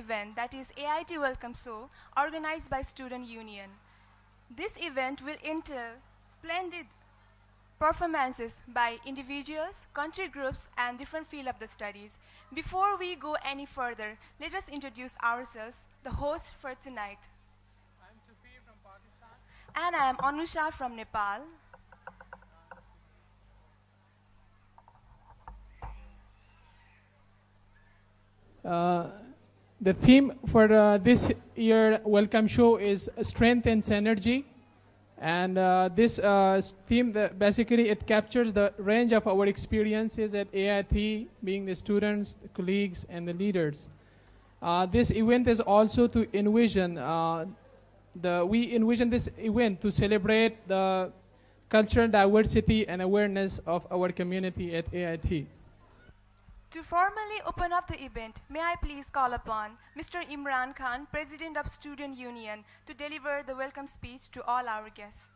event, that is AIT Welcome Show, organized by Student Union. This event will entail splendid performances by individuals, country groups, and different fields of the studies. Before we go any further, let us introduce ourselves, the host for tonight. I'm Tufi from Pakistan. And I am Anusha from Nepal. Uh, the theme for this year welcome show is strength and synergy. And this theme, basically, it captures the range of our experiences at AIT, being the students, the colleagues, and the leaders. This event is also to envision, we envision this event to celebrate the cultural diversity and awareness of our community at AIT. To formally open up the event, may I please call upon Mr. Imran Khan, President of Student Union, to deliver the welcome speech to all our guests.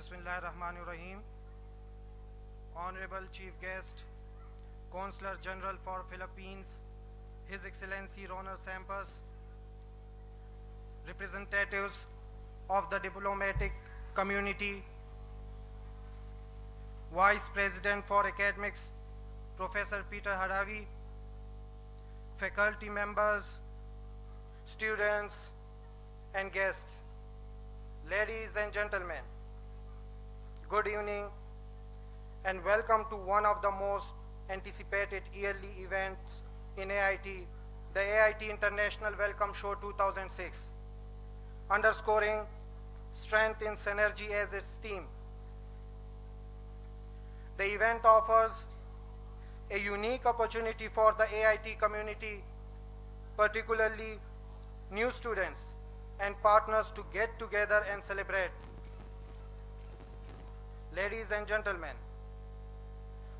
Bismillahirrahmanirrahim. Honorable Chief Guest, Consular General for Philippines, His Excellency Ronald Sampers, representatives of the diplomatic community, Vice President for Academics, Professor Peter Haravi, faculty members, students, and guests, ladies and gentlemen, good evening and welcome to one of the most anticipated yearly events in AIT, the AIT International Welcome Show 2006, underscoring strength in synergy as its theme. The event offers a unique opportunity for the AIT community, particularly new students and partners, to get together and celebrate. Ladies and gentlemen,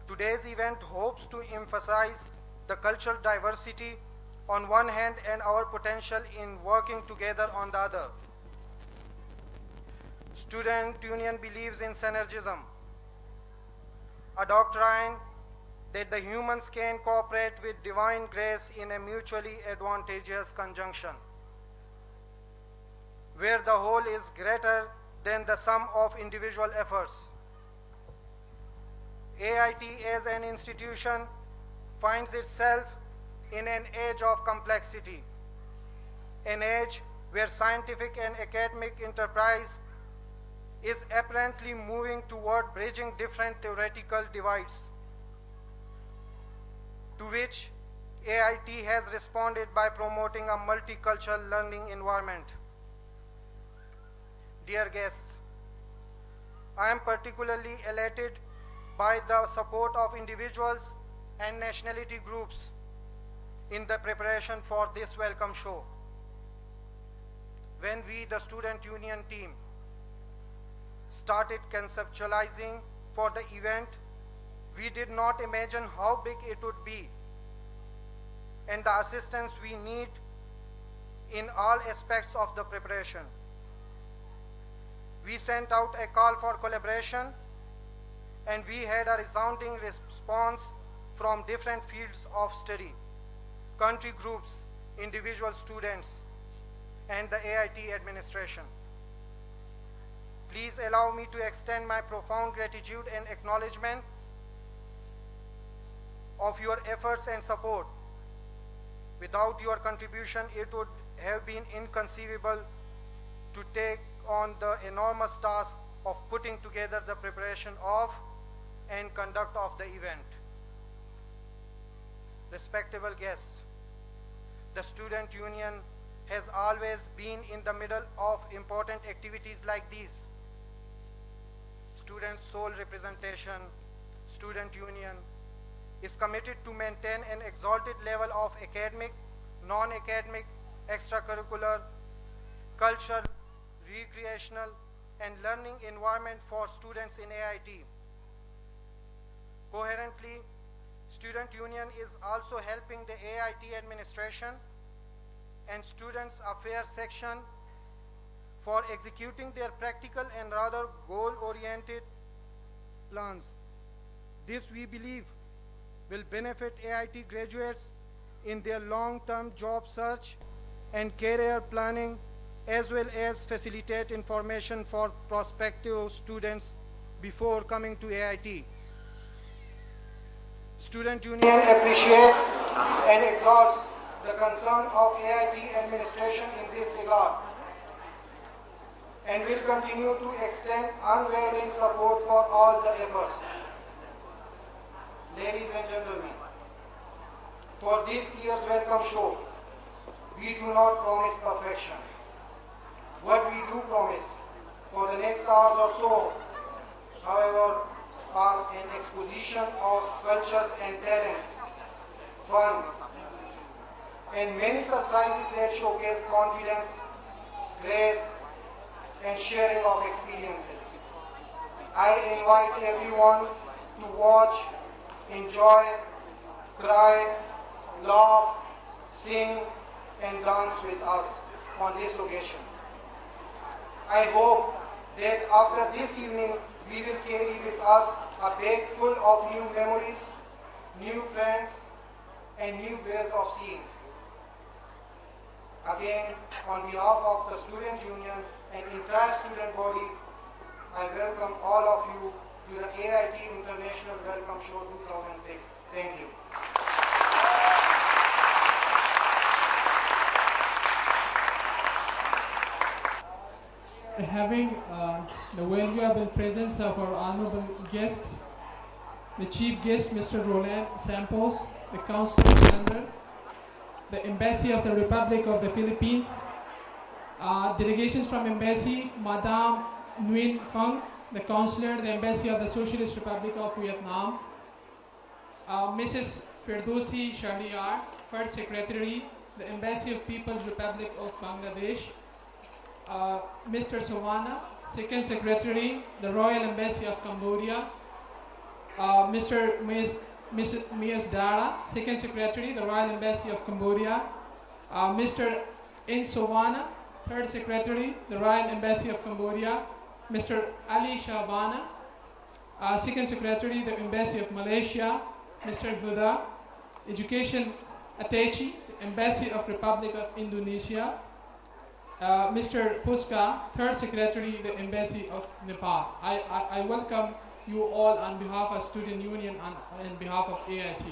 today's event hopes to emphasize the cultural diversity on one hand and our potential in working together on the other. Student Union believes in synergism, a doctrine that the humans can cooperate with divine grace in a mutually advantageous conjunction, where the whole is greater than the sum of individual efforts. AIT as an institution finds itself in an age of complexity, an age where scientific and academic enterprise is apparently moving toward bridging different theoretical divides, to which AIT has responded by promoting a multicultural learning environment. Dear guests, I am particularly elated by the support of individuals and nationality groups in the preparation for this welcome show. When we, the Student Union team, started conceptualizing for the event, we did not imagine how big it would be and the assistance we need in all aspects of the preparation. We sent out a call for collaboration, and we had a resounding response from different fields of study, country groups, individual students, and the AIT administration. Please allow me to extend my profound gratitude and acknowledgement of your efforts and support. Without your contribution, it would have been inconceivable to take on the enormous task of putting together the preparation of and conduct of the event. Respectable guests, the Student Union has always been in the middle of important activities like these. Student sole representation, Student Union is committed to maintain an exalted level of academic, non-academic, extracurricular, cultural, recreational, and learning environment for students in AIT. coherently. Student Union is also helping the AIT administration and Students Affairs section for executing their practical and rather goal-oriented plans. This, we believe, will benefit AIT graduates in their long-term job search and career planning, as well as facilitate information for prospective students before coming to AIT. Student Union appreciates and exalts the concern of AIT administration in this regard and will continue to extend unwavering support for all the efforts. Ladies and gentlemen, for this year's welcome show, we do not promise perfection. What we do promise for the next hours or so, however, are an exposition of cultures and talents, fun, and many surprises that showcase confidence, grace, and sharing of experiences. I invite everyone to watch, enjoy, cry, laugh, sing, and dance with us on this occasion. I hope that after this evening, we will carry with us a bag full of new memories, new friends, and new ways of seeing. Again, on behalf of the Student Union and entire student body, I welcome all of you to the AIT International Welcome Show 2006. Thank you. Having the valuable presence of our honorable guest, the chief guest, Mr. Roland Sampos, the Consul General, the Embassy of the Republic of the Philippines, delegations from Embassy, Madame Nguyen Phang, the Consular, the Embassy of the Socialist Republic of Vietnam, Mrs. Firdousi Shahriar, First Secretary, the Embassy of People's Republic of Bangladesh, Mr. Sawana, Second Secretary, the Royal Embassy of Cambodia, Mr. Mias Dara, Second Secretary, the Royal Embassy of Cambodia, Mr. In Sawana, Third Secretary, the Royal Embassy of Cambodia, Mr. Ali Shabana, Second Secretary, the Embassy of Malaysia, Mr. Huda, Education Attaché, Embassy of Republic of Indonesia, Mr. Puska, Third Secretary, the Embassy of Nepal. I welcome you all on behalf of Student Union and on behalf of AIT.